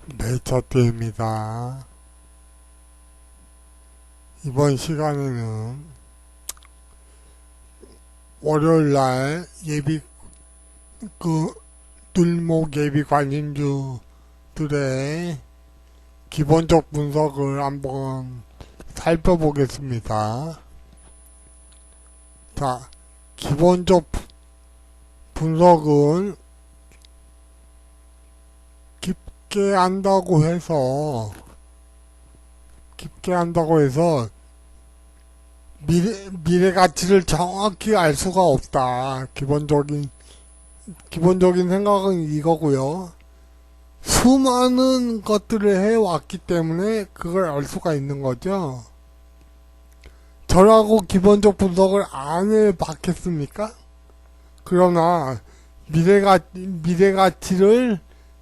매차트입니다. 이번 시간에는 월요일날 눌목 예비 관심주들의 기본적 분석을 한번 살펴보겠습니다. 자, 기본적 분석은 깊게 한다고 해서 미래 가치를 정확히 알 수가 없다. 기본적인 생각은 이거고요. 수많은 것들을 해왔기 때문에 그걸 알 수가 있는 거죠. 저라고 기본적 분석을 안 해봤겠습니까? 그러나 미래 가치를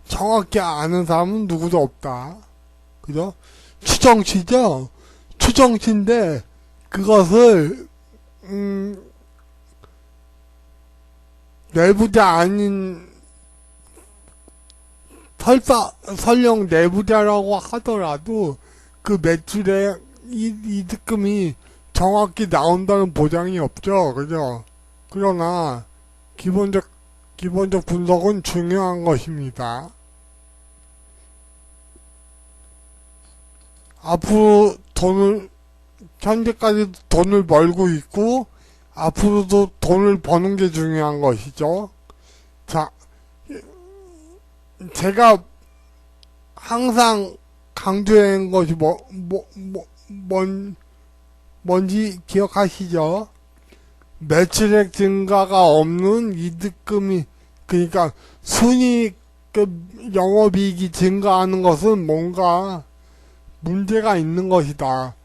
정확히 아는 사람은 누구도 없다. 그죠? 추정치죠? 추정치인데 그것을 내부자 아닌 설령 내부자라고 하더라도 그 매출의 이득금이 정확히 나온다는 보장이 없죠. 그죠? 그러나 기본적 분석은 중요한 것입니다. 앞으로 현재까지 돈을 벌고 있고 앞으로도 돈을 버는 게 중요한 것이죠. 자, 제가 항상 강조한 것이 뭔지 기억하시죠? 매출액 증가가 없는 이득금이, 그러니까 순이익, 영업이익이 증가하는 것은 뭔가 문제가 있는 것이다.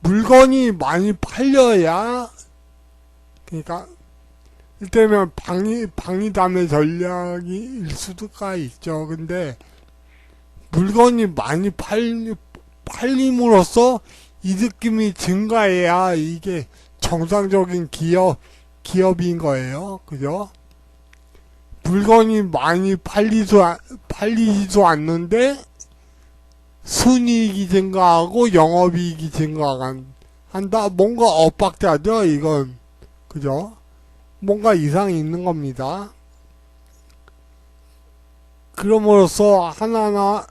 물건이 많이 팔려야, 그러니까 이때면 방위담의 전략일 수가 있죠. 근데 물건이 많이 팔림으로써 이득금이 증가해야 이게 정상적인 기업인 거예요. 그죠? 물건이 많이 팔리지도 않는데 순이익이 증가하고 영업이익이 증가한다? 뭔가 엇박자죠, 이건. 그죠? 뭔가 이상이 있는 겁니다. 그럼으로써 하나하나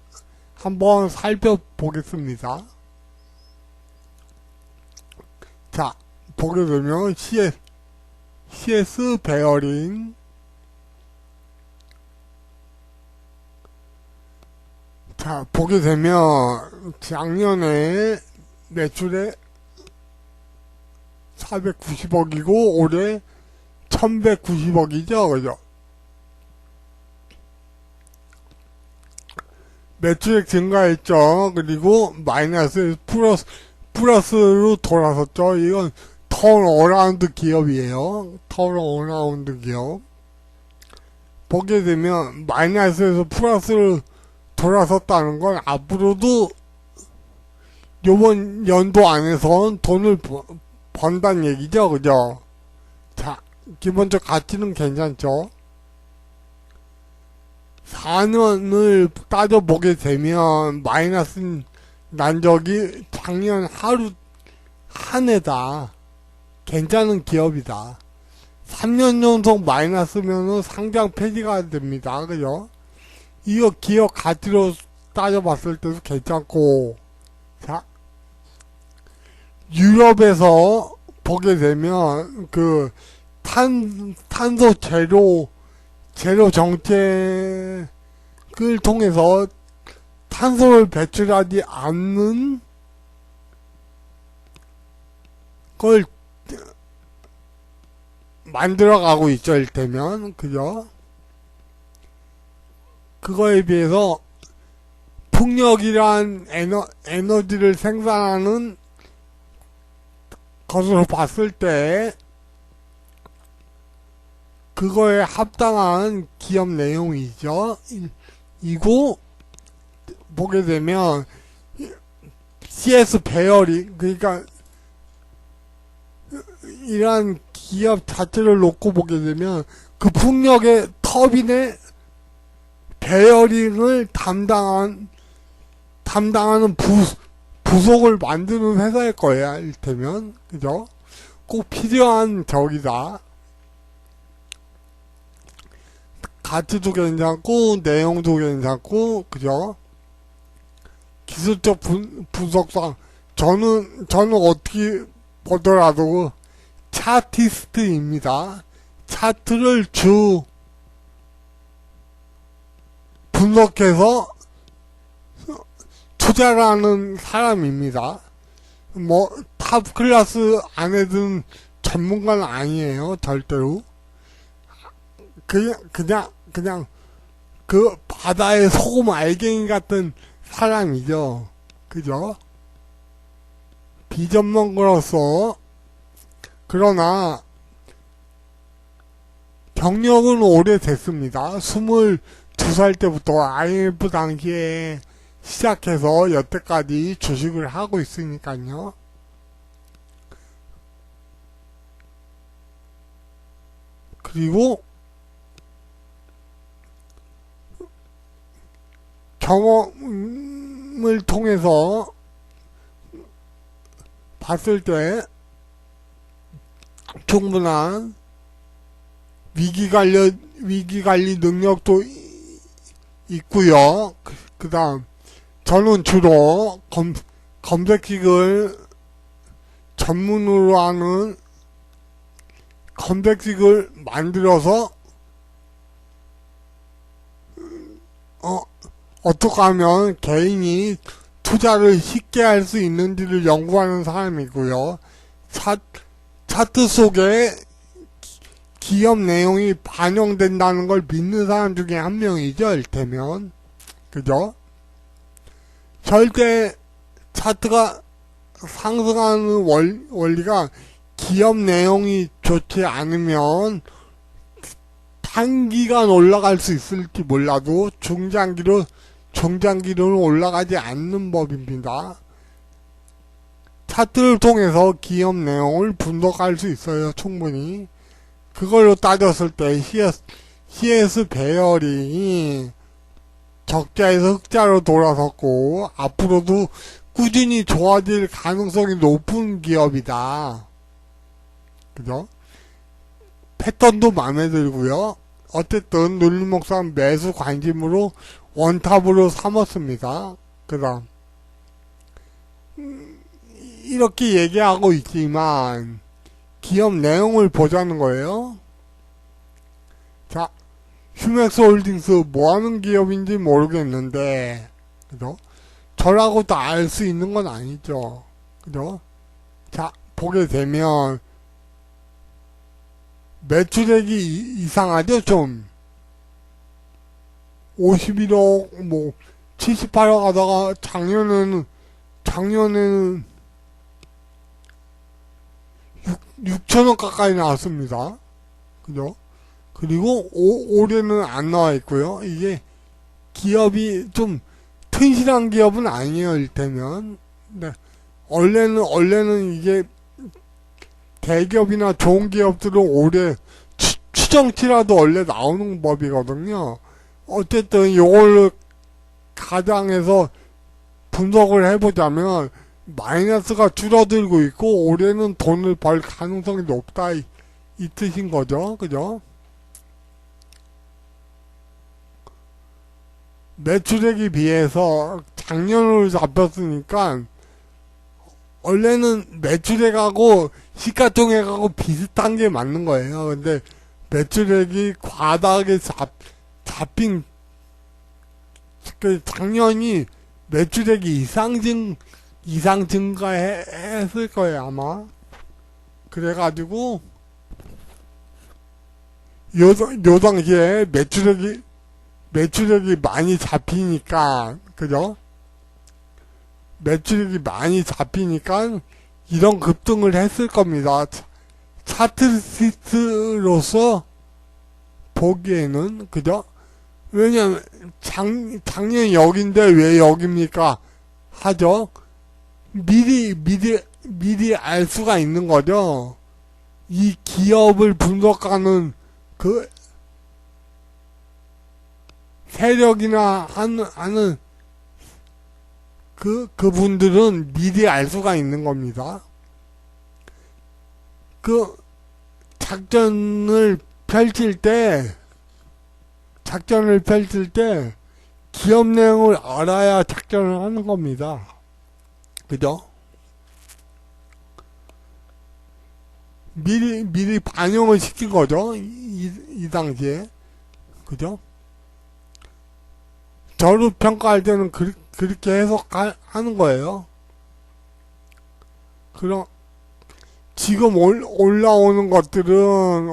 한번 살펴보겠습니다. 자, 보게 되면 CS 베어링, 자, 보게 되면 작년에 매출에 490억이고 올해 1190억이죠. 그죠? 매출액 증가했죠. 그리고 마이너스 플러스로 돌아섰죠. 이건 턴어라운드 기업이에요. 턴어라운드 기업. 보게 되면 마이너스에서 플러스로 돌아섰다는 건 앞으로도 요번 연도 안에선 돈을 번다는 얘기죠. 그죠? 자, 기본적 가치는 괜찮죠? 4년을 따져보게 되면 마이너스 난 적이 작년 한 해다. 괜찮은 기업이다. 3년 연속 마이너스면은 상장 폐지가 됩니다. 그죠? 이거 기업 가치로 따져봤을 때도 괜찮고, 자, 유럽에서 보게 되면 탄소 제로 정책을 통해서 탄소를 배출하지 않는 걸 만들어가고 있죠, 일테면. 그죠? 그거에 비해서 풍력이란 에너지를 생산하는 것으로 봤을 때 그거에 합당한 기업 내용이죠. 이고 보게 되면 CS 배열이, 그러니까 이러한 기업 자체를 놓고 보게 되면 그 풍력의 터빈의 베어링을 담당한 담당하는 부속을 만드는 회사일 거야, 일테면. 그죠? 꼭 필요한 적이다. 가치도 괜찮고, 내용도 괜찮고, 그죠? 기술적 분석상, 저는 어떻게 보더라도 차티스트입니다. 차트를 분석해서 투자를 하는 사람입니다. 뭐, 탑 클래스 안에 든 전문가는 아니에요, 절대로. 그냥, 그 바다의 소금 알갱이 같은 사람이죠. 그죠? 비전문가로서, 그러나, 경력은 오래됐습니다. 22살 때부터 IMF 당시에 시작해서 여태까지 주식을 하고 있으니까요. 그리고 경험을 통해서 봤을 때 충분한 위기관리 능력도 있고요. 그 다음 저는 주로 검색식을 전문으로 하는 검색식을 만들어서 어떻게 하면 개인이 투자를 쉽게 할 수 있는지를 연구하는 사람이고요. 차트 속에 기업 내용이 반영된다는 걸 믿는 사람 중에 한 명이죠, 일테면. 그죠? 절대 차트가 상승하는 원리가 기업 내용이 좋지 않으면 단기간 올라갈 수 있을지 몰라도 중장기로는 올라가지 않는 법입니다. 차트를 통해서 기업 내용을 분석할 수 있어요, 충분히. 그걸로 따졌을 때 CS 배열이 적자에서 흑자로 돌아섰고 앞으로도 꾸준히 좋아질 가능성이 높은 기업이다. 그죠? 패턴도 마음에 들고요. 어쨌든 눌림목상 매수 관심으로 원탑으로 삼았습니다. 그 다음 이렇게 얘기하고 있지만 기업 내용을 보자는 거예요. 자, 휴맥스 홀딩스 뭐하는 기업인지 모르겠는데 그죠? 저라고 다 알 수 있는 건 아니죠. 그죠? 자, 보게 되면 매출액이 이상하죠, 좀. 51억, 78억 하다가 작년에는 6천억 가까이 나왔습니다. 그죠? 그리고 올해는 안 나와 있고요. 이게 기업이 좀 튼실한 기업은 아니에요, 일테면. 네. 원래는 이게 대기업이나 좋은 기업들은 올해 추정치라도 원래 나오는 법이거든요. 어쨌든 이걸로 가장해서 분석을 해보자면 마이너스가 줄어들고 있고 올해는 돈을 벌 가능성이 높다 이 뜻인 거죠. 그죠? 매출액에 비해서 작년으로 잡혔으니까 원래는 매출액하고 시가총액하고 비슷한 게 맞는 거예요. 근데 매출액이 과다하게 잡힌 작년이 매출액이 이상 증가했을 거예요, 아마. 그래가지고 요 당시에 매출액이 많이 잡히니까, 그죠? 매출액이 많이 잡히니까 이런 급등을 했을 겁니다. 차트리스트로서 보기에는, 그죠? 왜냐면 작년 여긴데 왜 여깁니까? 하죠. 미리 알 수가 있는 거죠. 이 기업을 분석하는 그 세력이나 하는 그분들은 미리 알 수가 있는 겁니다. 그, 작전을 펼칠 때, 기업 내용을 알아야 작전을 하는 겁니다. 그죠? 미리 반영을 시킨 거죠. 이 당시에. 그죠? 저를 평가할 때는 그렇게 해석하는 거예요. 그럼, 지금 올라오는 것들은,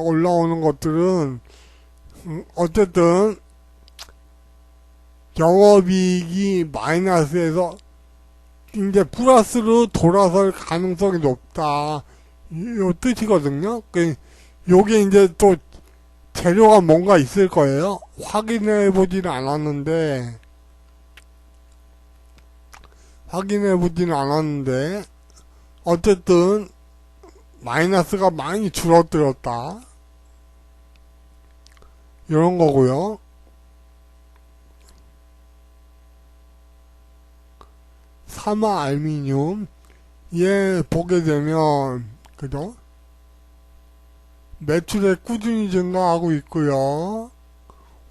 어쨌든, 영업이익이 마이너스에서 이제 플러스로 돌아설 가능성이 높다. 요 뜻이거든요. 요게 이제 또 재료가 뭔가 있을 거예요. 확인해 보지는 않았는데, 어쨌든, 마이너스가 많이 줄어들었다. 이런 거고요. 사마 알미늄, 얘 보게 되면, 그죠? 매출액 꾸준히 증가하고 있고요.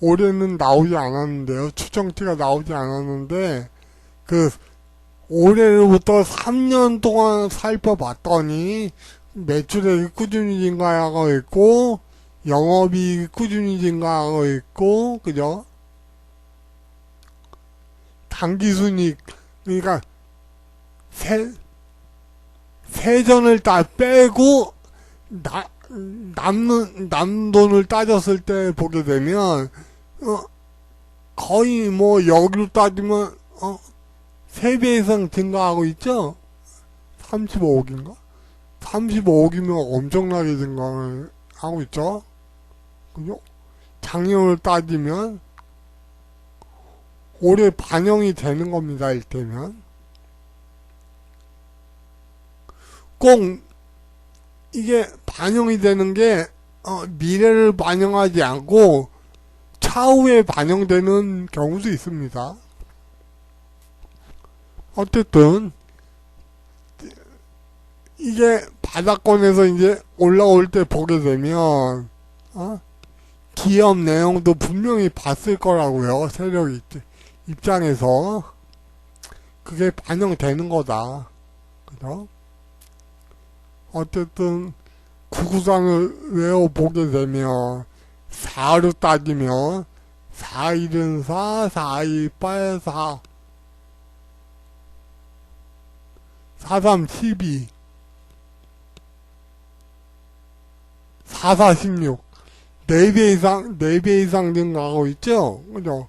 올해는 나오지 않았는데요. 추정치가 나오지 않았는데, 올해로부터 3년 동안 살펴봤더니, 매출액이 꾸준히 증가하고 있고, 영업이익이 꾸준히 증가하고 있고, 그죠? 당기순이익, 그러니까, 세전을 다 빼고, 남는 돈을 따졌을 때 보게 되면, 거의 뭐, 여기로 따지면, 3배 이상 증가하고 있죠? 35억인가? 35억이면 엄청나게 증가를 하고 있죠? 그죠? 작년을 따지면, 올해 반영이 되는 겁니다, 이를테면. 꼭, 이게 반영이 되는 게, 미래를 반영하지 않고, 차후에 반영되는 경우도 있습니다. 어쨌든, 이게 바닥권에서 이제 올라올 때 보게 되면, 기업 내용도 분명히 봤을 거라고요. 세력 입장에서. 그게 반영되는 거다. 그죠? 어쨌든, 993을 외워보게 되면, 4로 따지면, 4일은 4, 428, 4, 43, 12, 44, 16. 4배 이상 증가하고 있죠? 그죠?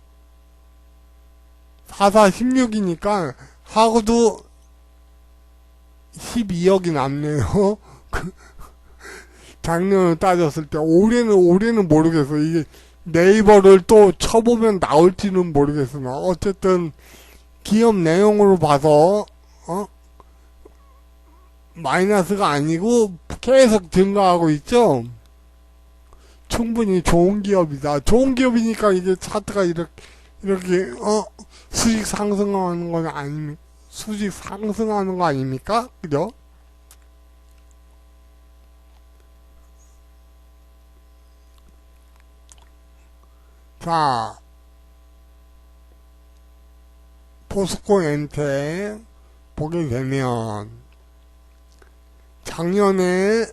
44, 16이니까, 하고도 12억이 남네요. 작년을 따졌을 때, 올해는 모르겠어. 이게 네이버를 또 쳐보면 나올지는 모르겠으나, 어쨌든, 기업 내용으로 봐서, 마이너스가 아니고, 계속 증가하고 있죠? 충분히 좋은 기업이다. 좋은 기업이니까 이게 차트가 이렇게, 수직 상승하는 건 아닙니까? 수직 상승하는 거 아닙니까? 그죠? 자, 포스코 엔텍 보게 되면, 작년에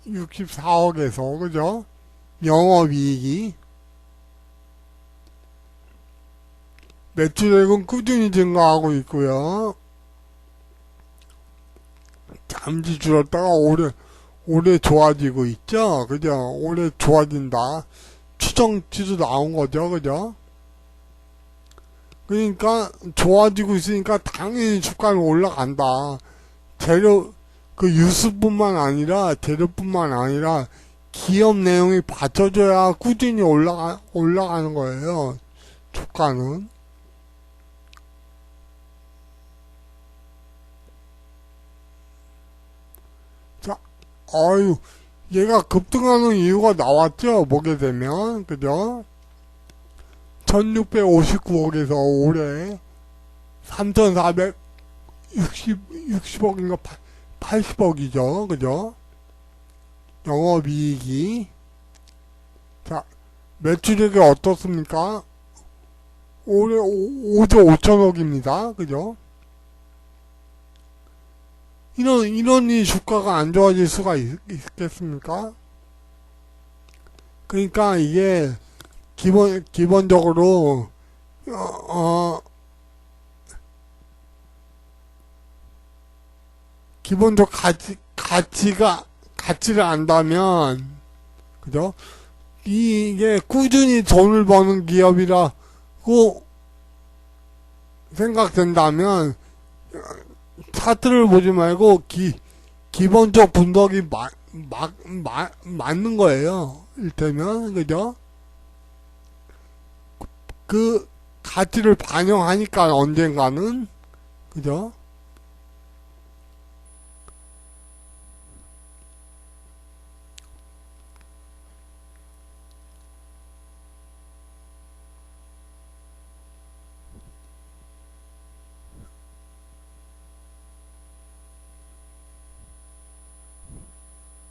64억에서, 그죠? 영업이익이, 매출액은 꾸준히 증가하고 있고요. 잠시 줄었다가 올해 좋아지고 있죠? 그죠? 올해 좋아진다. 추정치도 나온 거죠? 그죠? 그러니까, 좋아지고 있으니까 당연히 주가는 올라간다. 유수뿐만 아니라, 재료뿐만 아니라, 기업 내용이 받쳐줘야 꾸준히 올라가는 거예요. 주가는. 자, 얘가 급등하는 이유가 나왔죠? 보게 되면, 그죠? 1659억에서 올해 3460억인가 80억이죠. 그죠? 영업이익이. 자, 매출액이 어떻습니까? 올해 5조 5천억입니다. 그죠? 이러니 주가가 안 좋아질 수가 있겠습니까? 그러니까 이게 기본적으로 기본적 가치를 안다면, 그죠? 이게 꾸준히 돈을 버는 기업이라고 생각된다면, 차트를 보지 말고, 기본적 분석이 맞는 거예요. 일테면, 그죠? 그 가치를 반영하니까 언젠가는, 그죠?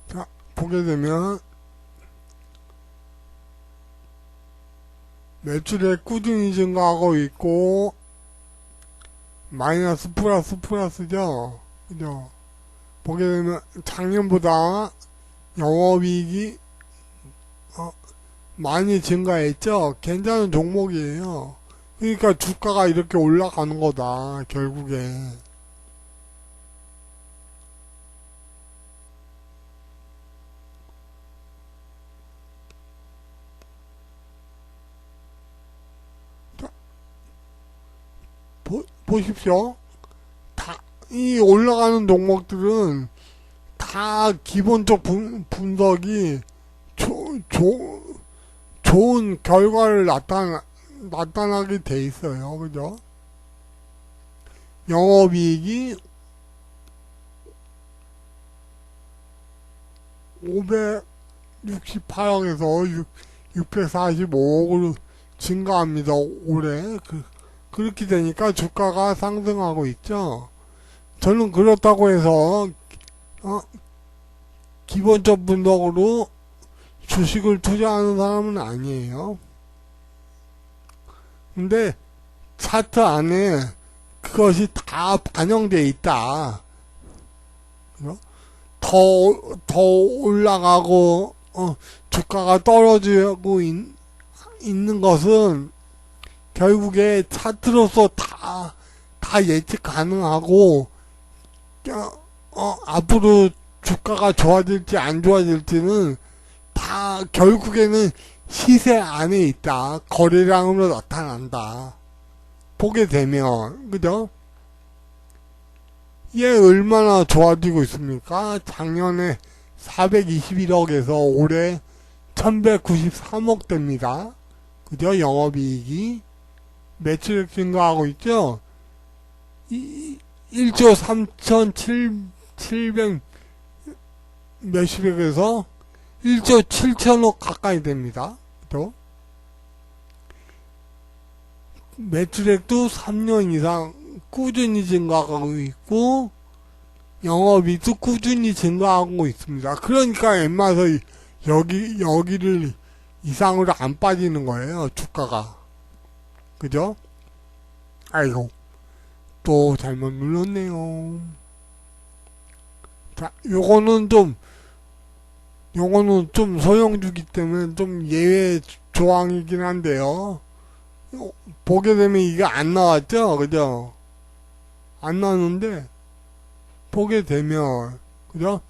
자, 보게 되면, 매출액 꾸준히 증가하고 있고, 마이너스 플러스죠. 그죠? 보게 되면, 작년보다 영업이익이, 많이 증가했죠? 괜찮은 종목이에요. 그러니까 주가가 이렇게 올라가는 거다, 결국에. 보십시오. 이 올라가는 종목들은 다 기본적 분석이 좋은 결과를 나타나게 돼 있어요. 그죠? 영업이익이 568억에서 645억으로 증가합니다. 올해. 그렇게 되니까 주가가 상승하고 있죠. 저는 그렇다고 해서 기본적 분석으로 주식을 투자하는 사람은 아니에요. 근데 차트 안에 그것이 다 반영돼 있다. 더 올라가고 주가가 떨어지고 있는 것은 결국에 차트로서 다 예측 가능하고 앞으로 주가가 좋아질지 안 좋아질지는 다 결국에는 시세 안에 있다. 거래량으로 나타난다. 보게 되면, 그죠? 얘 얼마나 좋아지고 있습니까? 작년에 421억에서 올해 1193억 됩니다. 그죠? 영업이익이. 매출액 증가하고 있죠? 1조 3,700 몇십억에서 1조 7천억 가까이 됩니다. 또 매출액도 3년 이상 꾸준히 증가하고 있고 영업이익도 꾸준히 증가하고 있습니다. 그러니까 웬만해서 여기를 이상으로 안 빠지는 거예요. 주가가. 그죠? 아이고 또 잘못 눌렀네요. 자, 요거는 좀 소형주기 때문에 좀 예외 조항이긴 한데요. 보게 되면 이게 안 나왔죠? 그죠? 안 나왔는데, 보게 되면, 그죠?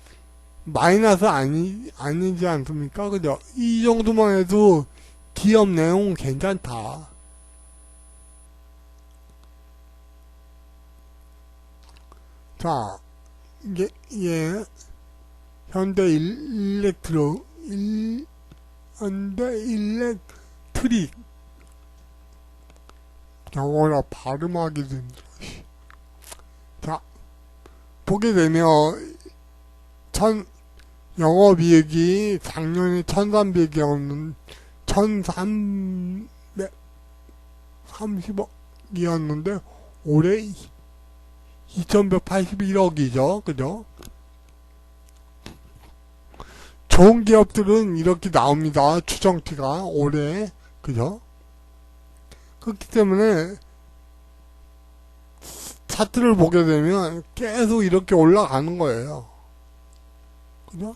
마이너스 아니지 않습니까? 그죠? 이 정도만 해도 기업 내용 괜찮다. 자, 현대 일렉트릭. 영어라 발음하기도 힘들어. 자, 보게 되면, 영업이익이 작년에 1300이었는, 2130억이었는데 올해 2181억이죠. 그죠? 좋은 기업들은 이렇게 나옵니다. 추정치가 올해. 그죠? 그렇기 때문에 차트를 보게 되면 계속 이렇게 올라가는 거예요. 그죠?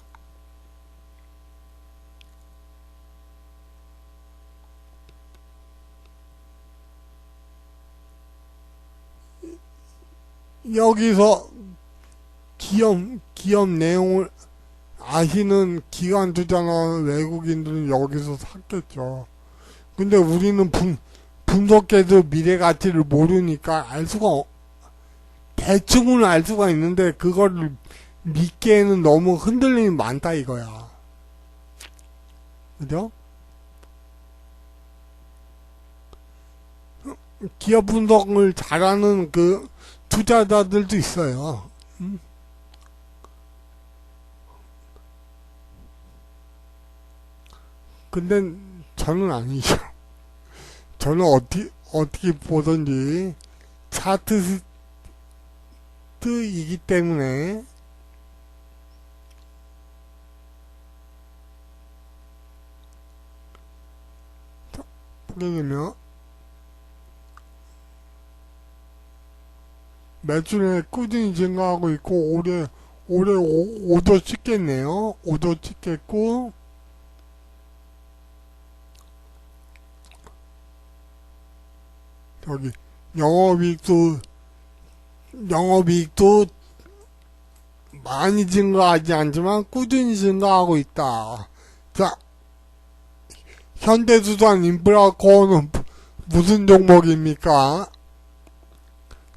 여기서 기업 내용을 아시는 기관 투자나 외국인들은 여기서 샀겠죠. 근데 우리는 분석해도 미래 가치를 모르니까 대충은 알 수가 있는데 그거를 믿기에는 너무 흔들림이 많다 이거야. 그죠? 기업 분석을 잘하는 그 투자자들도 있어요. 근데 저는 아니죠. 저는 어떻게 보든지 차트이기 때문에 보게 되면 매출에 꾸준히 증가하고 있고 올해 5도 찍겠네요. 5도 찍겠고 저기 영업이익도 많이 증가하지 않지만 꾸준히 증가하고 있다. 자, 현대두산 인프라코어는 무슨 종목입니까?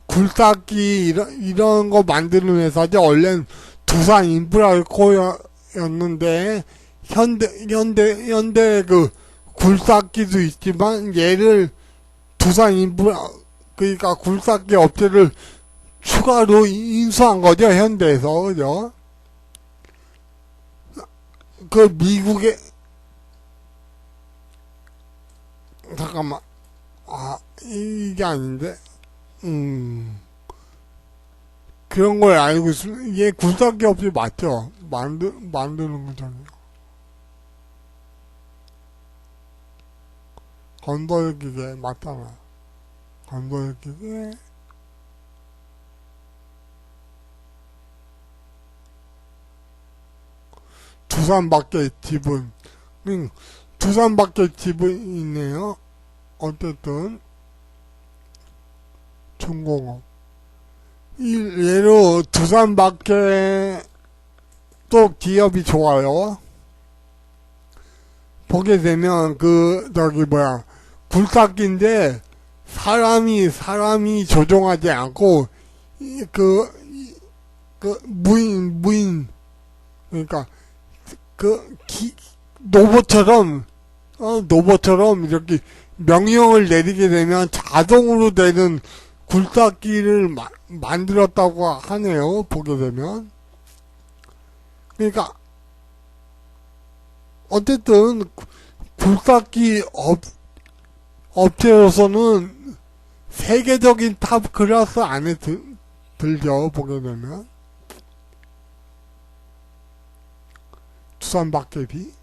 굴삭기 이런 거 만드는 회사죠. 원래는 두산 인프라코어였는데 현대 그 굴삭기도 있지만 얘를 두산 그러니까 굴삭기 업체를 추가로 인수한 거죠, 현대에서. 그죠? 그 미국의 잠깐만, 이게 아닌데 그런 걸 알고 있으면 이게 굴삭기 업체 맞죠? 만드는 거잖아요. 건설기계 맞잖아. 건설기계 두산밖에 지분 있네요. 어쨌든 중공업 예로 두산밖에 또 기업이 좋아요. 보게 되면 굴삭기인데 사람이 조종하지 않고 무인 그러니까 로봇처럼 이렇게 명령을 내리게 되면 자동으로 되는 굴삭기를 만들었다고 하네요. 보게 되면. 그러니까 어쨌든 굴삭기 업체로서는 세계적인 탑 클래스 안에 들죠. 보게 되면. 두산박개비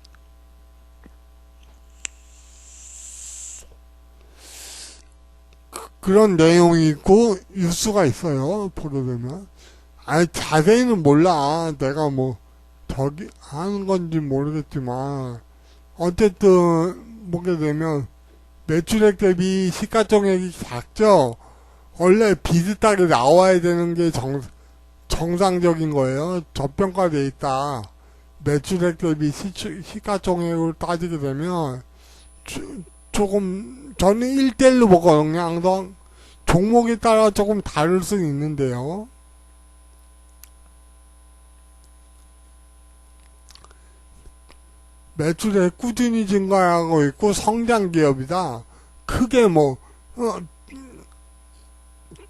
그런 내용이 있고 뉴스가 있어요. 보게 되면 자세히는 몰라. 내가 저기 하는 건지 모르겠지만 어쨌든 보게 되면 매출액 대비 시가총액이 작죠. 원래 비슷하게 나와야 되는 게 정상적인 거예요. 저평가돼 있다. 매출액 대비 시가총액을 따지게 되면 조금 저는 1대1로 보거든요. 항상 종목에 따라 조금 다를 수는 있는데요. 매출액 꾸준히 증가하고 있고 성장 기업이다. 크게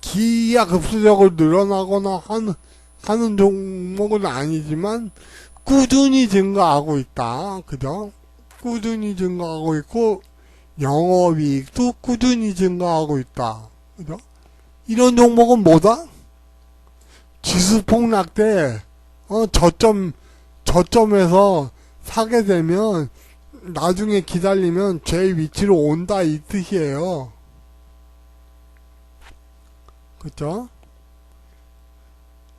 기하급수적으로 늘어나거나 하는 종목은 아니지만 꾸준히 증가하고 있다. 그죠? 꾸준히 증가하고 있고 영업이익도 꾸준히 증가하고 있다. 그죠? 이런 종목은 뭐다? 지수 폭락 때, 저점에서 사게 되면, 나중에 기다리면 제 위치로 온다, 이 뜻이에요. 그죠?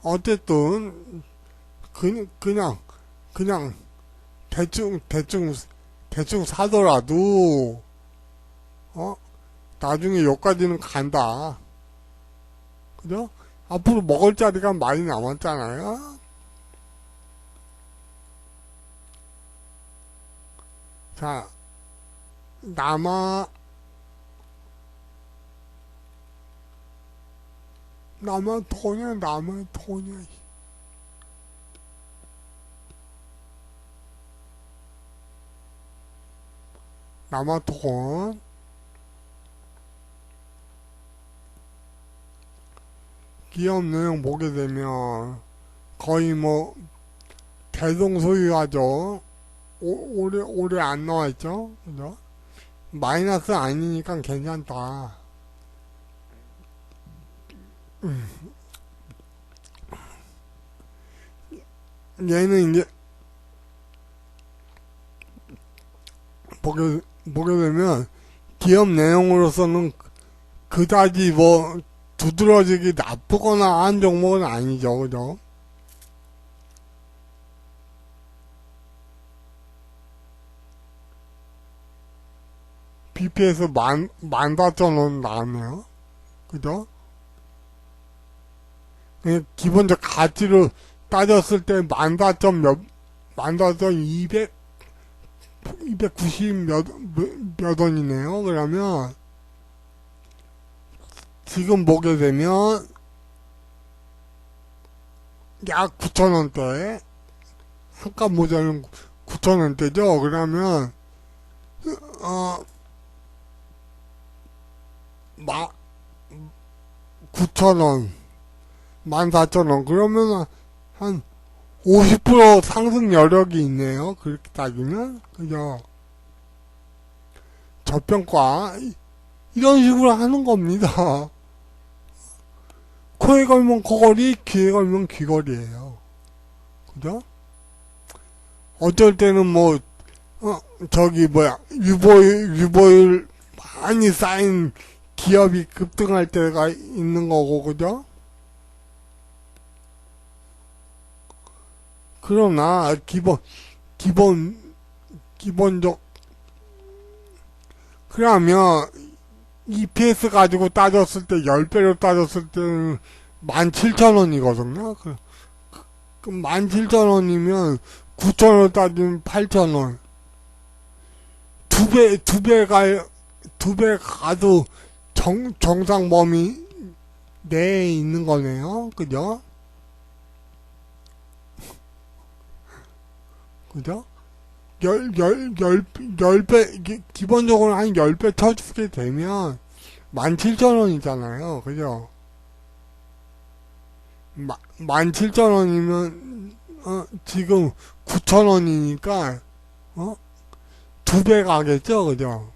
어쨌든, 그냥, 대충 사더라도, 어? 나중에 여기까지는 간다. 그죠? 앞으로 먹을 자리가 많이 남았잖아요? 자, 남아도냐. 남아돈. 기업 내용 보게 되면, 거의 뭐, 대동소이하죠. 올해 안 나와있죠? 그죠? 마이너스 아니니까 괜찮다. 얘는 이제, 보게 되면, 기업 내용으로서는 그다지 뭐, 두드러지기 나쁘거나 한 종목은 아니죠. 그죠? BP에서 14,000원 나왔네요. 그죠? 기본적 가치로 따졌을 때 14,290 몇 원이네요. 그러면, 지금 보게 되면, 약 9,000원대, 한값 모자는 9,000원대죠. 그러면, 어, 9,000원, 14,000원. 그러면 한 50% 상승 여력이 있네요. 그렇게 따지면. 그죠? 저평가. 이런 식으로 하는 겁니다. 코에 걸면 코걸이, 귀에 걸면 귀걸이에요. 그죠? 어쩔 때는 뭐, 유보율 많이 쌓인 기업이 급등할 때가 있는 거고, 그죠? 그러나, 기본적, 그러면, EPS 가지고 따졌을 때, 10배로 따졌을 때는 17,000원이거든요. 그 17,000원이면 9,000원 따지면 8,000원. 두 배 가도 정상 범위 내에 있는 거네요. 그죠? 그죠? 10배, 기본적으로 한 10배 쳐주게 되면 17,000원이잖아요. 그죠? 17,000원이면, 지금 9,000원이니까, 두 배 가겠죠? 그죠?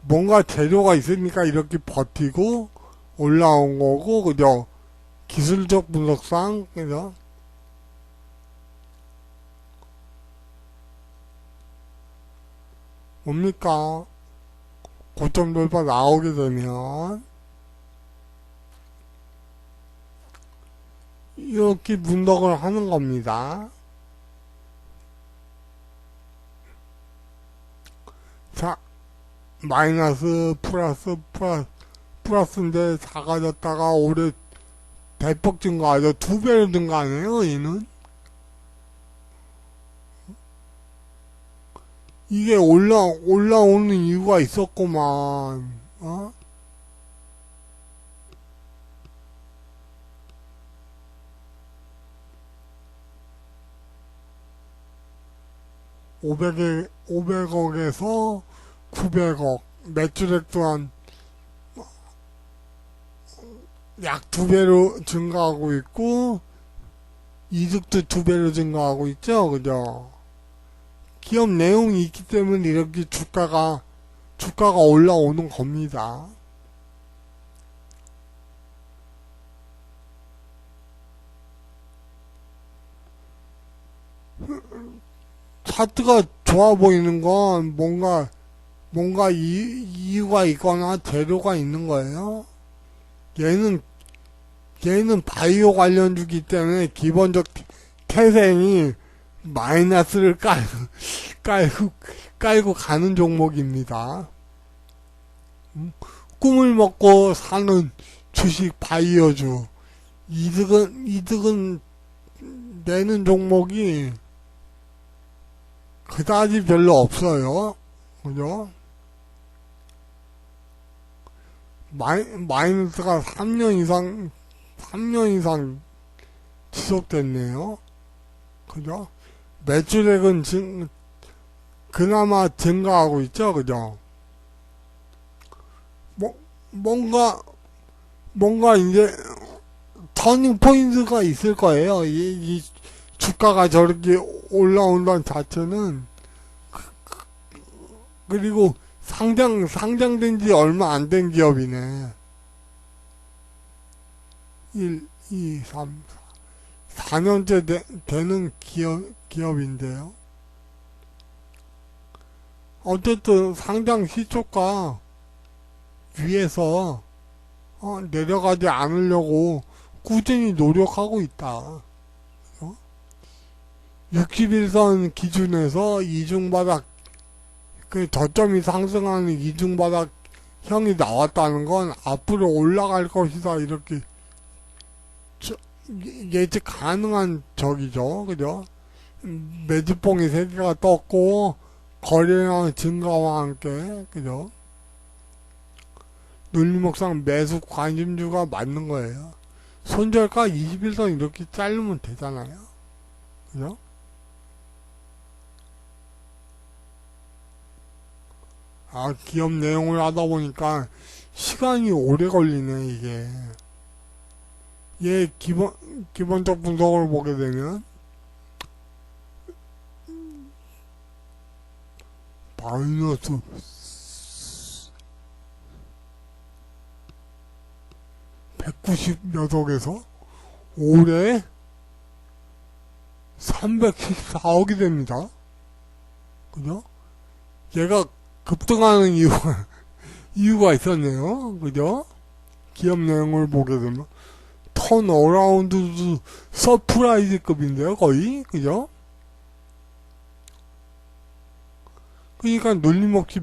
뭔가 재료가 있으니까 이렇게 버티고 올라온 거고, 그죠? 기술적 분석상, 그죠? 뭡니까? 고점 돌파 나오게 되면, 이렇게 분석을 하는 겁니다. 자, 마이너스, 플러스인데 작아졌다가 올해 대폭 증가하죠. 두 배로 증가하네요, 얘는. 이게 올라오는 이유가 있었구만. 500억에서 900억. 매출액 또한 약 두 배로 증가하고 있고, 이득도 두 배로 증가하고 있죠. 그죠? 기업 내용이 있기 때문에 이렇게 주가가 올라오는 겁니다. 차트가 좋아 보이는 건 뭔가 이유가 있거나 재료가 있는 거예요. 얘는 바이오 관련주기 때문에 기본적 태생이 마이너스를 깔고 가는 종목입니다. 꿈을 먹고 사는 주식 바이오주. 이득은 내는 종목이 그다지 별로 없어요. 그죠? 마이너스가 3년 이상 지속됐네요. 그죠? 매출액은 그나마 증가하고 있죠. 그죠? 뭔가 이제 터닝 포인트가 있을 거예요. 이 주가가 저렇게 올라온다는 자체는. 그리고 상장된 지 얼마 안 된 기업이네. 1, 2, 3, 4년째 되는 기업인데요. 어쨌든 상장 시초가 위에서 내려가지 않으려고 꾸준히 노력하고 있다. 61선 기준에서 이중바닥, 그 저점이 상승하는 이중바닥 형이 나왔다는 건 앞으로 올라갈 것이다, 이렇게 예측 가능한 적이죠. 그죠? 매집봉이 3개가 떴고 거래량 증가와 함께, 그죠? 논리목상 매수 관심주가 맞는 거예요. 손절가 21선 이렇게 자르면 되잖아요. 그죠? 기업 내용을 하다 보니까 시간이 오래 걸리네, 이게. 얘 기본적 분석을 보게 되면, 마이너스 190몇 억에서 올해 314억이 됩니다. 그죠? 얘가 급등하는 이유가 있었네요. 그죠? 기업 내용을 보게 되면 턴어라운드도 서프라이즈급인데요, 거의. 그죠? 그러니까 눌림없이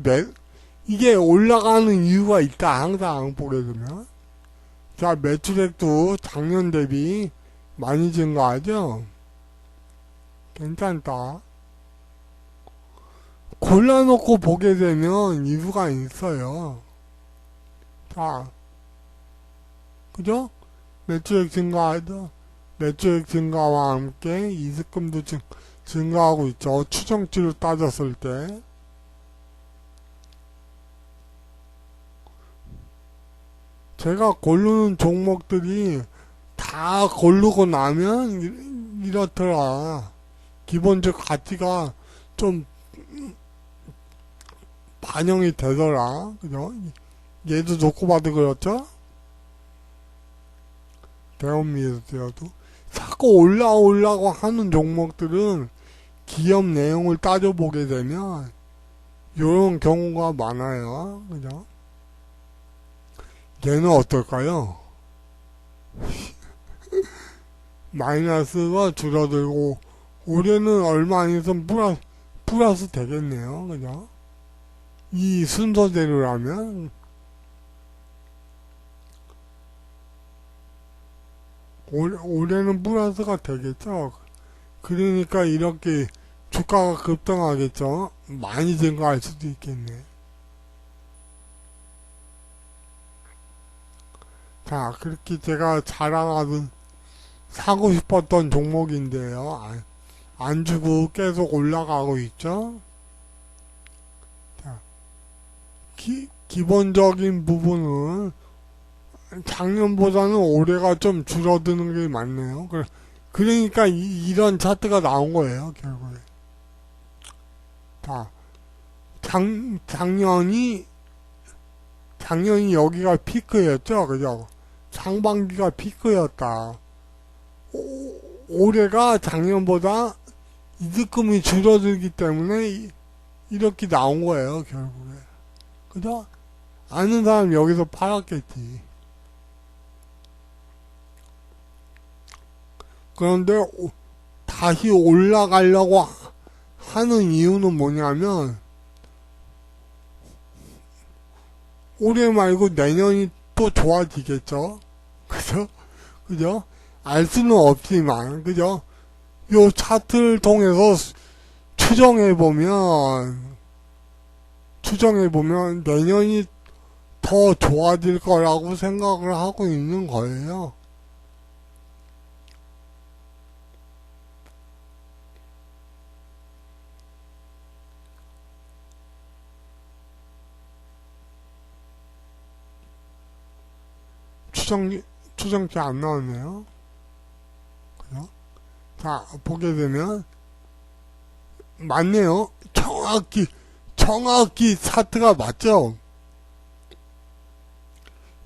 이게 올라가는 이유가 있다, 항상 보게 되면. 자, 매출액도 작년 대비 많이 증가하죠? 괜찮다. 골라놓고 보게 되면 이유가 있어요. 자, 그죠? 매출액 증가와 함께 이익금도 증가하고 있죠. 추정치로 따졌을 때. 제가 고르는 종목들이 다 고르고 나면 이렇더라. 기본적 가치가 좀 반영이 되더라. 그죠? 얘도 놓고 봐도 그렇죠? 대원미에서도 자꾸 올라오려고 하는 종목들은 기업 내용을 따져보게 되면 이런 경우가 많아요. 그죠? 얘는 어떨까요? 마이너스가 줄어들고 올해는 얼마 안 있으면 플러스 되겠네요. 그죠? 이 순서대로라면. 올해는 플러스가 되겠죠. 그러니까 이렇게 주가가 급등하겠죠. 많이 증가할 수도 있겠네. 자, 그렇게 제가 자랑하던 사고 싶었던 종목인데요. 안 주고 계속 올라가고 있죠. 자, 기본적인 부분은 작년보다는 올해가 좀 줄어드는 게 많네요. 그러니까 이런 차트가 나온 거예요, 결국에. 자, 작년이 여기가 피크였죠, 그죠? 상반기가 피크였다. 올해가 작년보다 이득금이 줄어들기 때문에 이렇게 나온 거예요, 결국에. 그죠? 아는 사람 여기서 팔았겠지. 그런데 다시 올라가려고 하는 이유는 뭐냐면, 올해 말고 내년이 또 좋아지겠죠? 그죠? 그죠? 알 수는 없지만, 그죠? 요 차트를 통해서 추정해보면 내년이 더 좋아질 거라고 생각을 하고 있는 거예요. 추정치 안 나오네요. 그죠? 자, 보게 되면, 맞네요. 정확히 차트가 맞죠?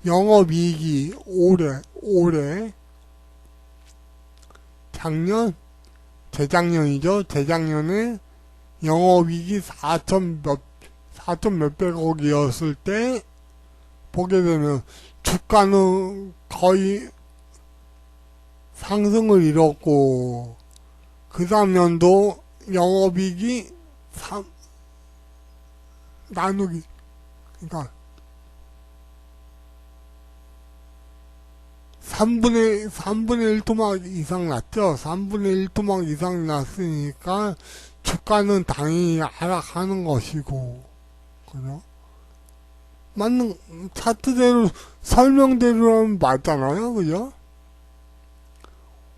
영업이익이 올해, 재작년이죠. 재작년에 영업이익이 4천 몇백억이었을 때, 보게 되면, 주가는 거의 상승을 이뤘고, 그 다음 년도 영업이익이 나누기, 그러니까 3분의 1 토막 이상 났죠? 3분의 1 토막 이상 났으니까 주가는 당연히 하락하는 것이고, 그죠? 맞는, 차트대로, 설명대로는 맞잖아요, 그죠?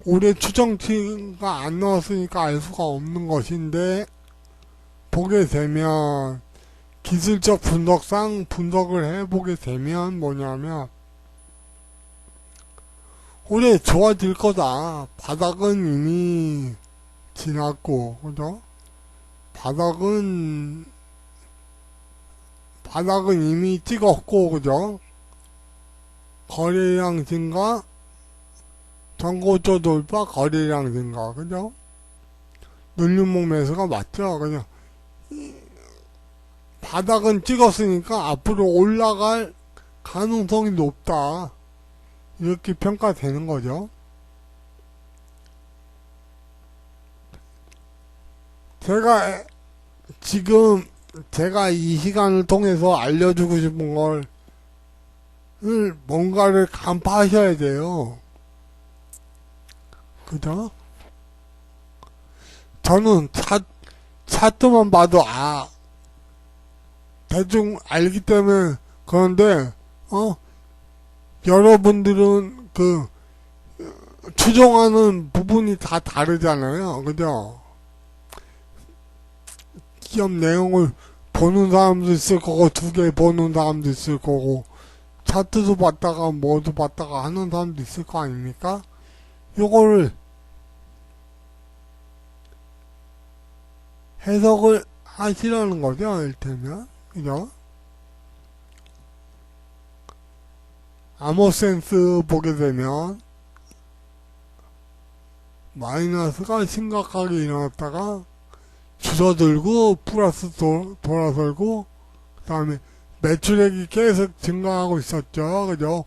올해 추정치가 안 나왔으니까 알 수가 없는 것인데, 보게 되면, 기술적 분석상 분석을 해보게 되면 뭐냐면, 올해 좋아질 거다. 바닥은 이미 지났고, 그죠? 바닥은 이미 찍었고, 그죠? 거래량 증가, 전고점 돌파, 거래량 증가, 그죠? 눌림목 매수가 맞죠? 그죠? 바닥은 찍었으니까 앞으로 올라갈 가능성이 높다. 이렇게 평가되는 거죠. 제가 이 시간을 통해서 알려주고 싶은 걸 뭔가를 간파하셔야 돼요. 그죠? 저는 차트만 봐도 대충 알기 때문에 그런데 여러분들은 추정하는 부분이 다 다르잖아요. 그죠? 기업 내용을 보는 사람도 있을 거고, 2개 보는 사람도 있을 거고, 차트도 봤다가 뭐도 봤다가 하는 사람도 있을 거 아닙니까? 요거를 해석을 하시라는 거죠, 일테면. 그죠? 아모센스 보게 되면, 마이너스가 심각하게 일어났다가, 줄어들고 플러스 돌아설고 그 다음에 매출액이 계속 증가하고 있었죠. 그죠?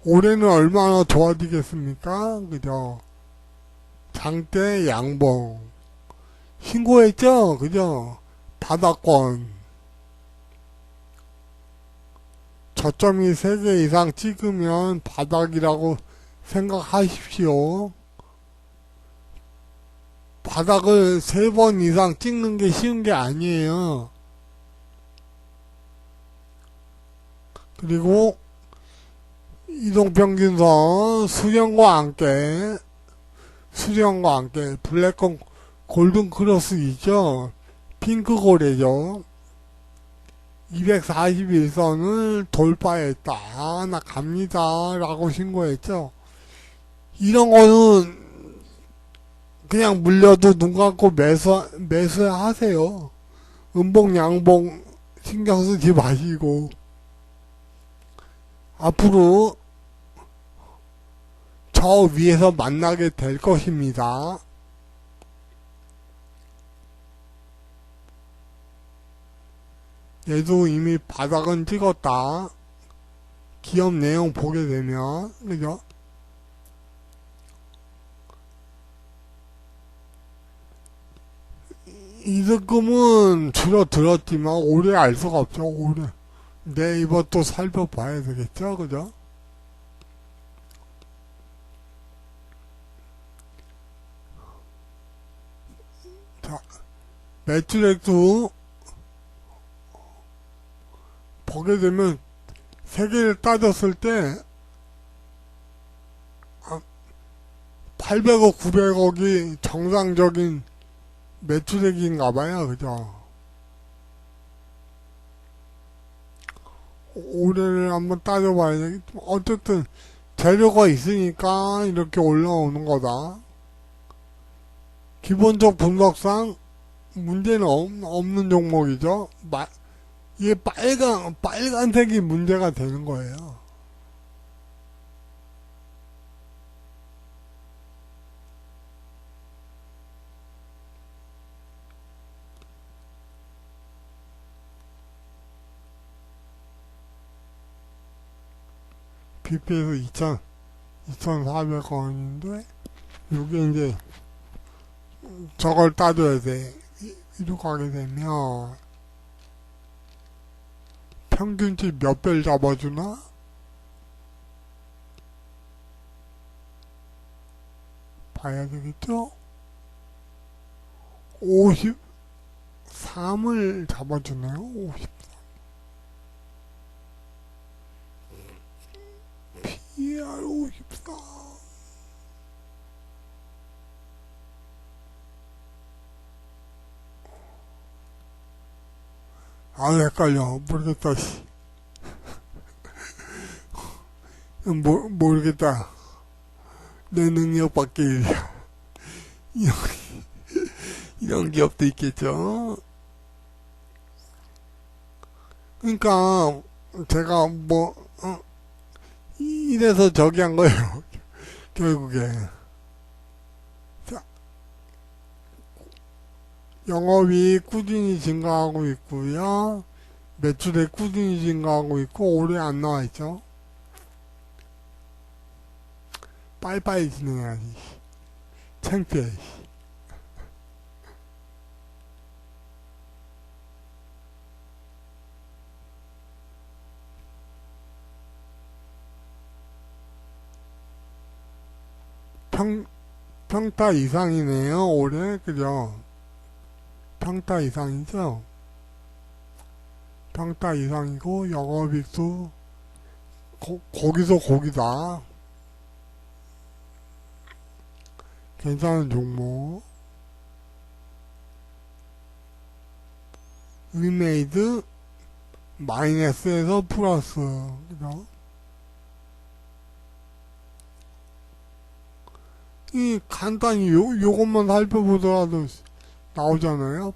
올해는 얼마나 좋아지겠습니까? 그죠? 장대 양봉 신고했죠. 그죠? 바닥권 저점이 3개 이상 찍으면 바닥이라고 생각하십시오. 바닥을 3번 이상 찍는 게 쉬운 게 아니에요. 그리고 이동평균선 수령과 함께 블랙건 골든 크로스 있죠. 핑크 고래죠. 241선을 돌파했다. 나 갑니다. 라고 신고했죠. 이런 거는 그냥 물려도 눈 감고 매수하세요. 음봉, 양봉 신경 쓰지 마시고, 앞으로 저 위에서 만나게 될 것입니다. 얘도 이미 바닥은 찍었다. 기업 내용 보게 되면, 그죠? 이득금은 줄어들었지만 오래 알 수가 없죠. 오래 네이버 또 살펴봐야 되겠죠. 그죠? 자, 매출액도 보게 되면 세 개를 따졌을 때 800억, 900억이 정상적인 매출액인가 봐요. 그죠? 올해를 한번 따져봐야 되겠지만, 어쨌든, 재료가 있으니까 이렇게 올라오는 거다. 기본적 분석상 문제는 없는 종목이죠. 이게 빨간색이 문제가 되는 거예요. BP에서 2,400원인데, 요게 이제, 저걸 따져야 돼. 이렇게 하게 되면, 평균치 몇 배를 잡아주나? 봐야 되겠죠? 53을 잡아주네요. 53. PR 54. 아, 헷갈려. 모르겠다, 씨. 모르겠다. 내 능력밖에, 이런 기업도 있겠죠. 그러니까, 제가 이래서 저기 한 거예요. 결국에. 자, 영업이 꾸준히 증가하고 있고요. 매출이 꾸준히 증가하고 있고, 올해 안 나와 있죠. 빨리빨리 진행해야지. 창피해. 평타 이상이네요, 올해. 그죠? 평타 이상이죠? 평타 이상이고, 영업이익도 거기서 거기다. 괜찮은 종목. 리메이드 마이너스에서 플러스. 그죠? 이 간단히 요것만 살펴보더라도 나오잖아요.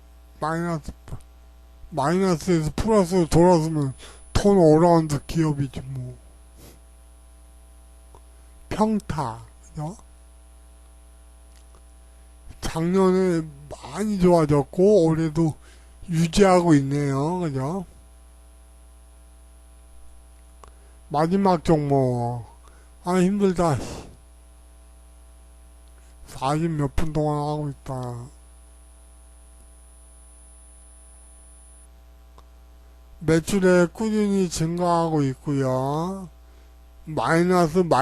마이너스에서 플러스로 돌아서면 턴어라운드 기업이지 뭐. 평타, 그죠? 작년에 많이 좋아졌고 올해도 유지하고 있네요. 그죠? 마지막 종목. 아, 힘들다. 40 몇 분 동안 하고 있다. 매출액 꾸준히 증가하고 있고요. 마이너스에서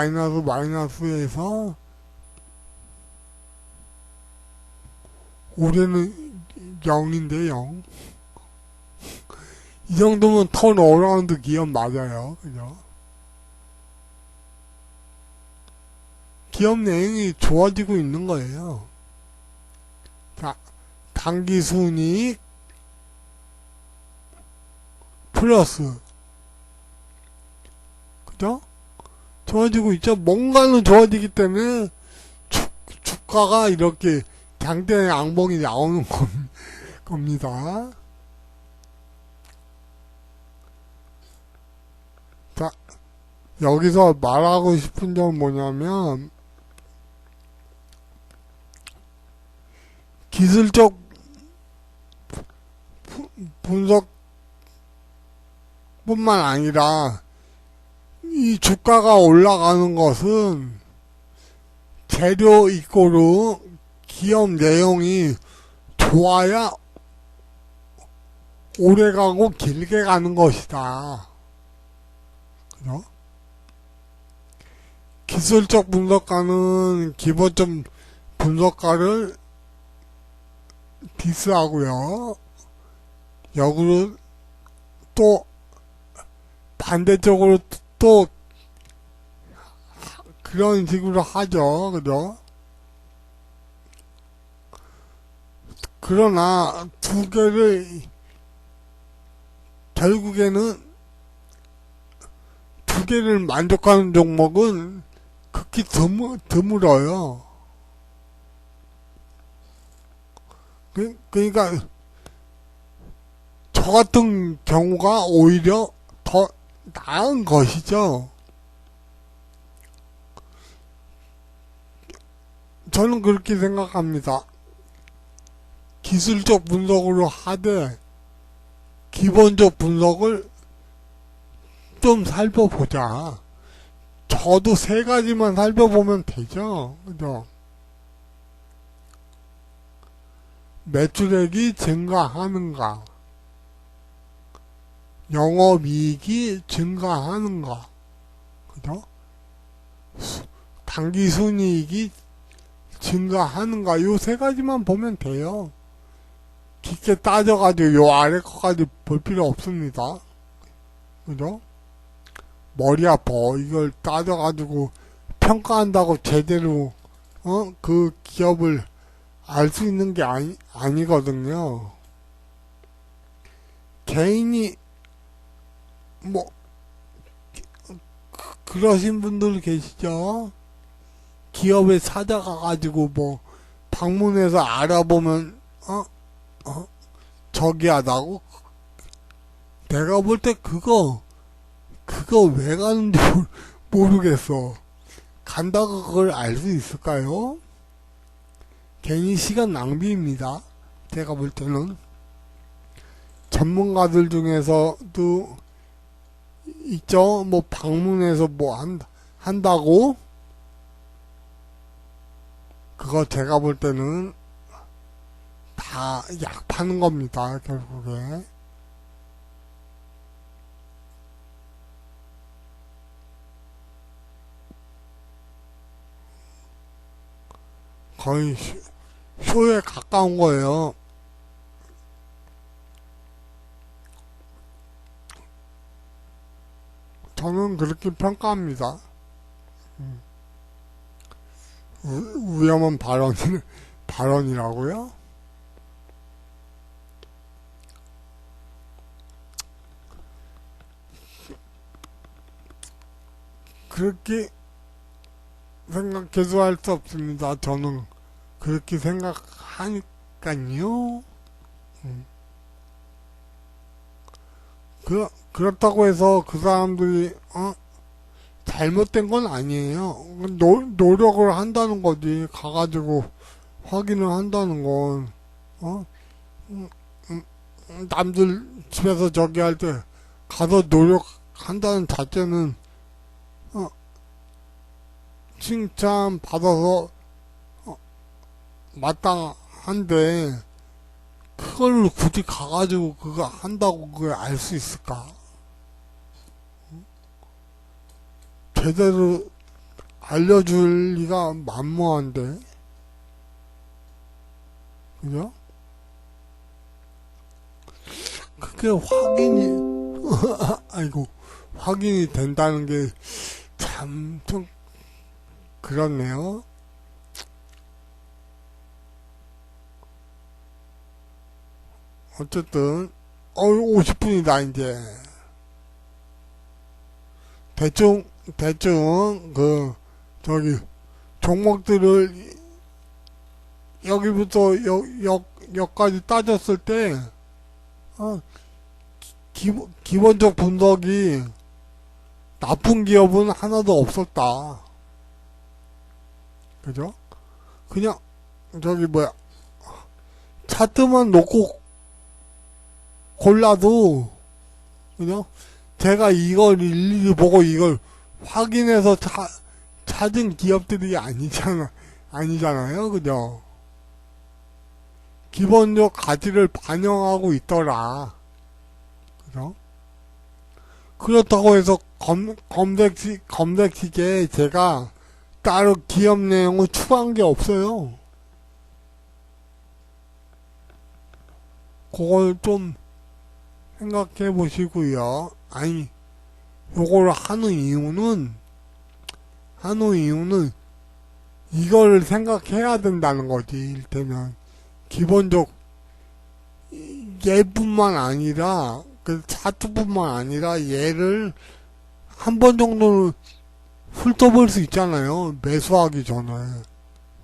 올해는 0인데 0. 이 정도면 턴어라운드 기업 맞아요. 그죠? 기업 내용이 좋아지고 있는 거예요. 자, 당기 순이익 플러스. 그죠? 좋아지고 있죠? 뭔가는 좋아지기 때문에 주가가 이렇게 장대의 악몽이 나오는 겁니다. 여기서 말하고 싶은 점은 뭐냐면, 기술적 분석뿐만 아니라, 이 주가가 올라가는 것은 재료 이꼬르 기업 내용이 좋아야 오래 가고 길게 가는 것이다. 그죠? 기술적 분석가는 기본적 분석가를 디스하고요. 역으로 또 반대쪽으로 또 그런 식으로 하죠. 그죠? 그러나 두 개를 결국에는 두 개를 만족하는 종목은 극히 드물어요. 그러니까 저 같은 경우가 오히려 더 나은 것이죠. 저는 그렇게 생각합니다. 기술적 분석으로 하되 기본적 분석을 좀 살펴보자. 저도 세 가지만 살펴보면 되죠. 그죠? 매출액이 증가하는가, 영업이익이 증가하는가, 그죠? 당기순이익이 증가하는가, 요 세 가지만 보면 돼요. 깊게 따져가지고 요 아래 거까지 볼 필요 없습니다. 그죠? 머리 아파. 이걸 따져가지고 평가한다고 제대로, 그 기업을 알 수 있는 게 아니거든요. 개인이, 뭐, 그러신 분들 계시죠? 기업에 찾아가가지고 뭐, 방문해서 알아보면, 저기 하다고? 내가 볼 때 그거 왜 가는지 모르겠어. 간다고 그걸 알 수 있을까요? 괜히 시간 낭비입니다. 제가 볼 때는. 전문가들 중에서도 있죠. 뭐 방문해서 뭐 한다고? 그거 제가 볼 때는 다 약 파는 겁니다. 결국에. 거의 쇼에 가까운 거예요. 저는 그렇게 평가합니다. 위험한 발언이라고요? 그렇게 생각해도 할 수 없습니다. 저는 그렇게 생각하니까요. 그렇다고 해서 그 사람들이 잘못된 건 아니에요. 노력을 한다는 거지. 가가지고 확인을 한다는 건 남들 집에서 저기 할 때 가서 노력한다는 자체는 칭찬 받아서 마땅한데 그걸 굳이 가가지고 그거 한다고 그걸 알 수 있을까? 제대로 알려줄 리가 만무한데, 그죠? 그게 확인이 된다는 게 참 좀 그렇네요. 어쨌든 50분이다 이제. 대충 저기 종목들을 여기부터 여기까지 따졌을 때 기본적 분석이 나쁜 기업은 하나도 없었다. 그죠? 그냥 저기 뭐야 차트만 놓고 골라도 그죠? 제가 이걸 일일이 보고 이걸 확인해서 찾은 기업들이 아니잖아요. 그죠? 기본적 가치를 반영하고 있더라. 그죠? 그렇다고 해서 검색식에 제가 따로 기업 내용을 추가한 게 없어요. 그걸 좀 생각해 보시고요. 아니, 요걸 하는 이유는 이걸 생각해야 된다는 거지. 일테면 기본적 얘뿐만 아니라 그 차트뿐만 아니라 얘를 한 번 정도는 훑어볼 수 있잖아요. 매수하기 전에.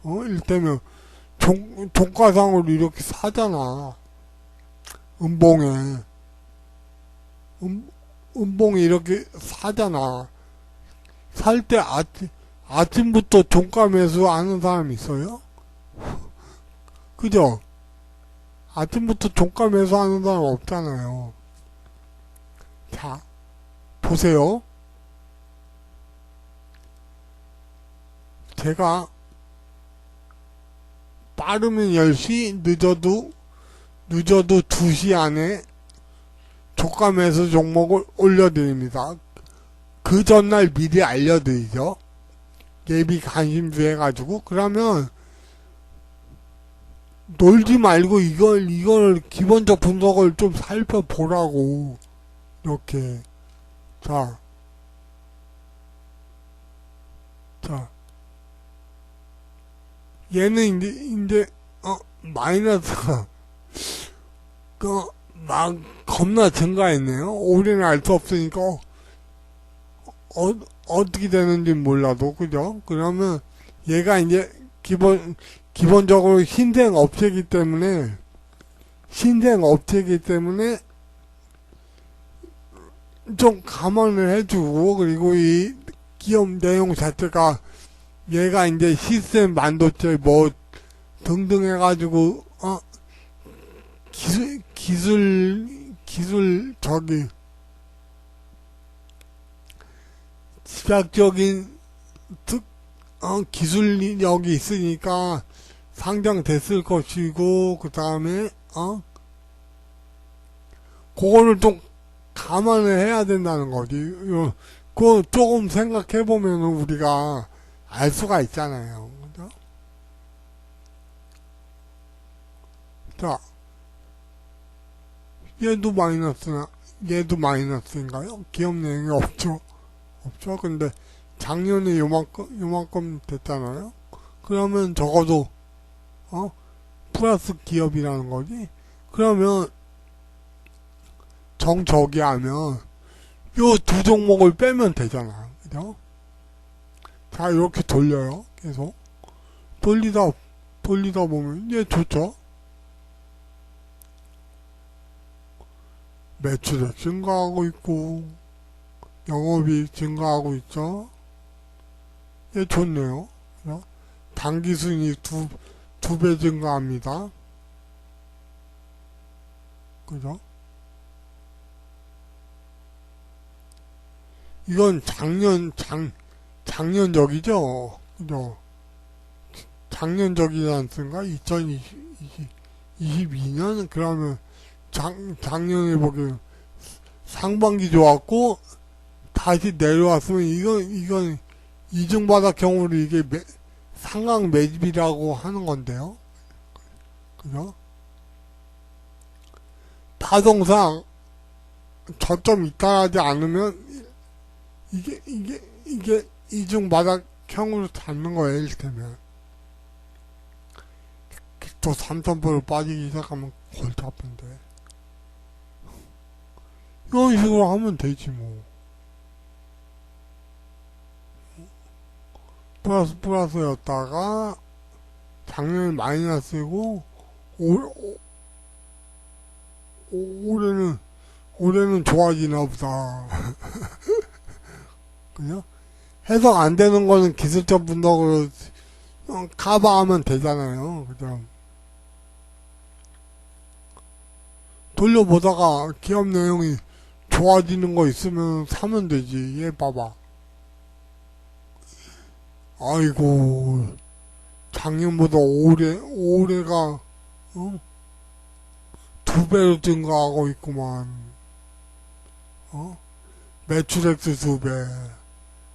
일테면 종가상으로 이렇게 사잖아. 음봉에 이렇게 사잖아. 살 때 아침부터 종가 매수하는 사람 있어요? 그죠? 아침부터 종가 매수하는 사람 없잖아요. 자, 보세요. 제가 빠르면 10시, 늦어도 2시 안에 종가 매수 종목을 올려드립니다. 그 전날 미리 알려드리죠. 예비 관심주 해가지고. 그러면 놀지 말고 이걸 기본적 분석을 좀 살펴보라고. 이렇게. 자. 얘는 이제, 마이너스가, 막, 겁나 증가했네요. 올해는 알 수 없으니까, 어떻게 되는지 몰라도, 그죠? 그러면, 얘가 이제, 기본적으로 신생 업체이기 때문에, 좀 감안을 해주고, 그리고 이 기업 내용 자체가, 얘가 이제 시스템 반도체 뭐 등등 해가지고 기술 저기 집약적인 기술력이 있으니까 상장됐을 것이고 그 다음에 그거를 좀 감안을 해야 된다는 거지. 그거 조금 생각해 보면 우리가 알 수가 있잖아요. 그죠? 자, 얘도 마이너스인가요? 기업 내용이 없죠. 근데 작년에 요만큼 됐잖아요. 그러면 적어도 플러스 기업이라는 거지. 그러면 정저기 하면 요 두 종목을 빼면 되잖아. 그죠? 자, 이렇게 돌려요. 계속. 돌리다 보면, 이제 좋죠? 매출액 증가하고 있고, 영업이익 증가하고 있죠? 예, 좋네요. 그죠? 당기순이익 두 배 증가합니다. 그죠? 이건 작년적이죠? 그죠? 작년적이지 않습니까? 2022년? 그러면 작년에 보기엔 상반기 좋았고, 다시 내려왔으면, 이건 이중바닥 경우로 이게 상강 매집이라고 하는 건데요. 그죠? 타동상 저점 이탈하지 않으면, 이게 이중바닥형으로 잡는 거예요, 이를테면. 또 3,000%로 빠지기 시작하면 골치 아픈데. 이런 식으로 하면 되지, 뭐. 플러스였다가, 작년에 마이너스고, 올해는 좋아지나 보다. 그죠? 해석 안 되는 거는 기술적 분석으로 커버하면 되잖아요. 그죠? 돌려보다가 기업 내용이 좋아지는 거 있으면 사면 되지. 얘 봐봐. 아이고, 작년보다 올해가, 어? 2배로 증가하고 있구만. 어? 매출액도 2배.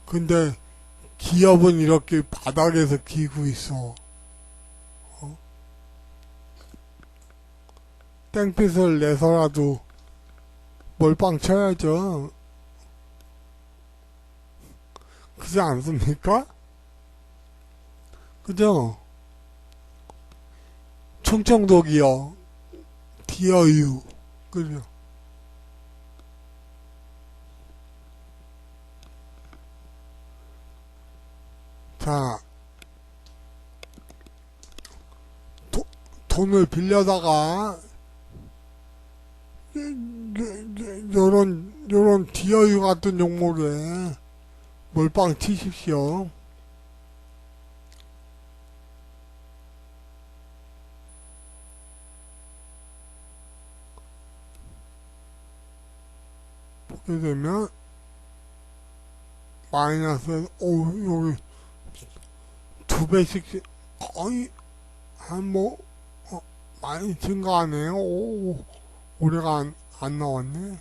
근데 기업은 이렇게 바닥에서 기고 있어. 어? 땡빛을 내서라도 몰빵 쳐야죠. 그지 않습니까? 그죠? 충청도 기업, 디어유. 그죠? 자, 돈을 빌려다가, 요런 디어유 같은 종목에 몰빵 치십시오. 보게 되면, 마이너스, 여기 2배씩, 거의, 많이 증가하네요. 올해가 안 나왔네.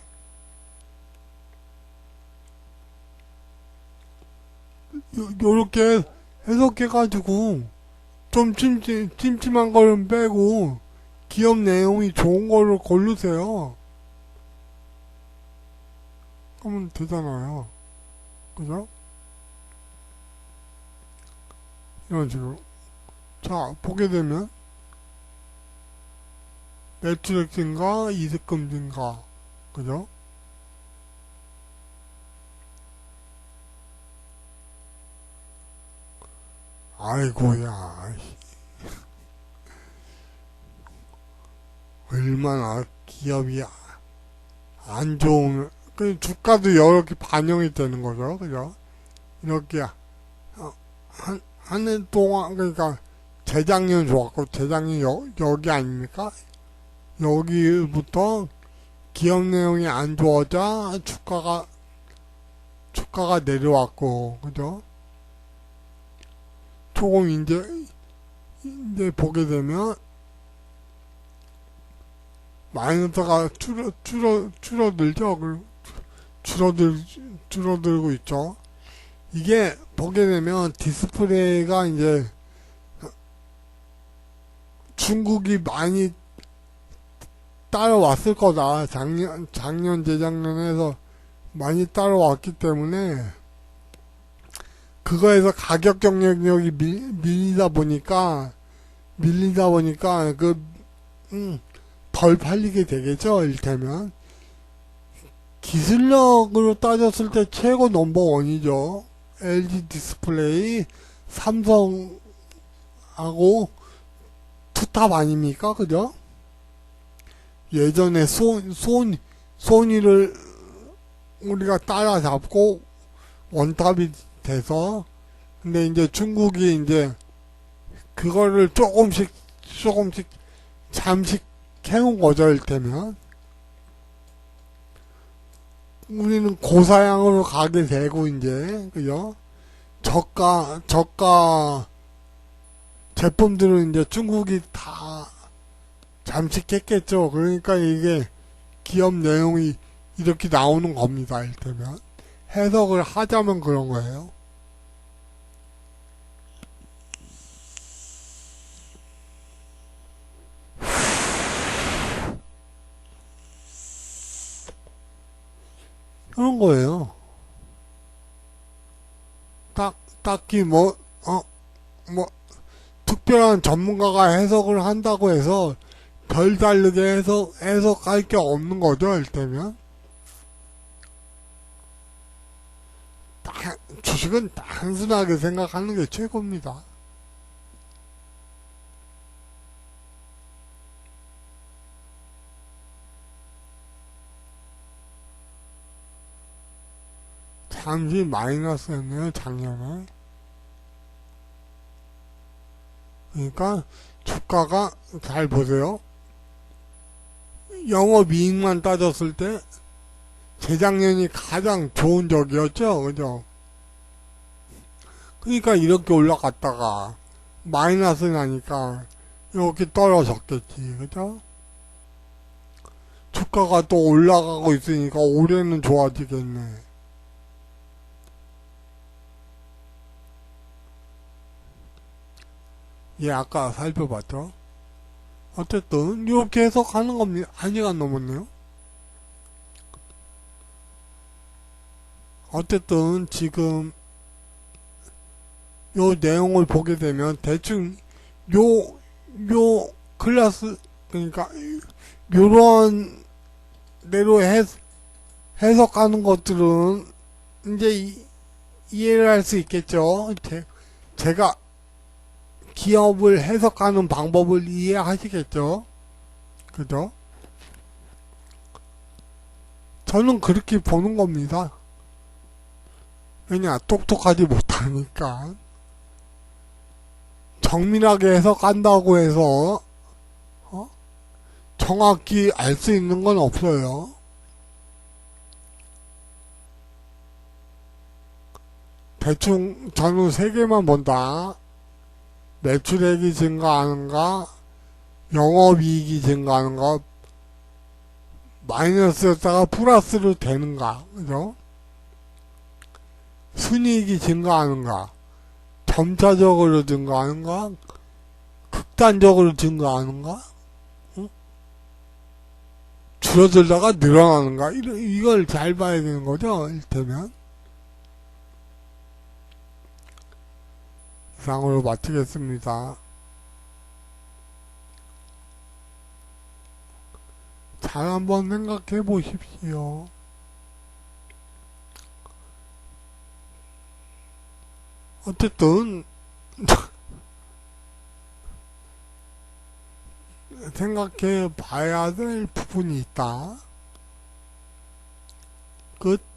요렇게 해석해가지고, 좀 찜찜한 거는 빼고, 기업 내용이 좋은 거를 고르세요. 그러면 되잖아요. 그죠? 이런 식으로. 자, 보게 되면, 매출액 증가, 이득금 증가. 그죠? 아이고야. 얼마나 기업이 안 좋은, 그 주가도 이렇게 반영이 되는 거죠. 그죠? 이렇게, 한 해 동안, 그러니까, 재작년 좋았고, 재작년 여기 아닙니까? 여기부터 기업 내용이 안 좋아져 주가가 내려왔고, 그죠? 조금 이제 보게 되면, 마이너스가 줄어들죠? 줄어들고 있죠? 이게 보게 되면 디스플레이가 이제 중국이 많이 따라왔을 거다. 재작년에서 많이 따라왔기 때문에 그거에서 가격 경쟁력이 밀리다 보니까 덜 팔리게 되겠죠. 일테면 기술력으로 따졌을 때 최고 넘버 원이죠. LG 디스플레이, 삼성하고 투탑 아닙니까? 그죠? 예전에 소니를 우리가 따라잡고 원탑이 돼서, 근데 이제 중국이 이제 그거를 조금씩 잠식 해온 거죠. 일테면 우리는 고사양으로 가게 되고, 이제 그죠? 저가 제품들은 이제 중국이 다 잠식했겠죠. 그러니까 이게 기업 내용이 이렇게 나오는 겁니다. 일테면 해석을 하자면 그런 거예요. 그런 거예요. 딱히 뭐, 특별한 전문가가 해석을 한다고 해서 별다르게 해석할 게 없는 거죠. 일테면 주식은 단순하게 생각하는 게 최고입니다. 잠시 마이너스였네요, 작년에. 그러니까 주가가 잘 보세요. 영업이익만 따졌을 때 재작년이 가장 좋은 적이었죠, 그죠? 그러니까 이렇게 올라갔다가 마이너스 나니까 이렇게 떨어졌겠지, 그죠? 주가가 또 올라가고 있으니까 올해는 좋아지겠네. 예, 아까 살펴봤죠? 어쨌든 이렇게 해석하는 겁니다. 1시간 넘었네요. 어쨌든 지금 요 내용을 보게 되면 대충 요 클래스, 그러니까 요런 대로 해석하는 것들은 이제 이해를 할 수 있겠죠. 제가 기업을 해석하는 방법을 이해하시겠죠. 그죠? 저는 그렇게 보는 겁니다. 왜냐, 똑똑하지 못하니까. 정밀하게 해석한다고 해서 정확히 알 수 있는 건 없어요. 대충 저는 세 개만 본다. 매출액이 증가하는가, 영업이익이 증가하는가, 마이너스였다가 플러스로 되는가, 그죠? 순이익이 증가하는가, 점차적으로 증가하는가, 극단적으로 증가하는가, 응? 줄어들다가 늘어나는가, 이걸 잘 봐야 되는 거죠, 일테면. 이상으로 마치겠습니다. 잘 한번 생각해 보십시오. 어쨌든 생각해 봐야 될 부분이 있다. 끝.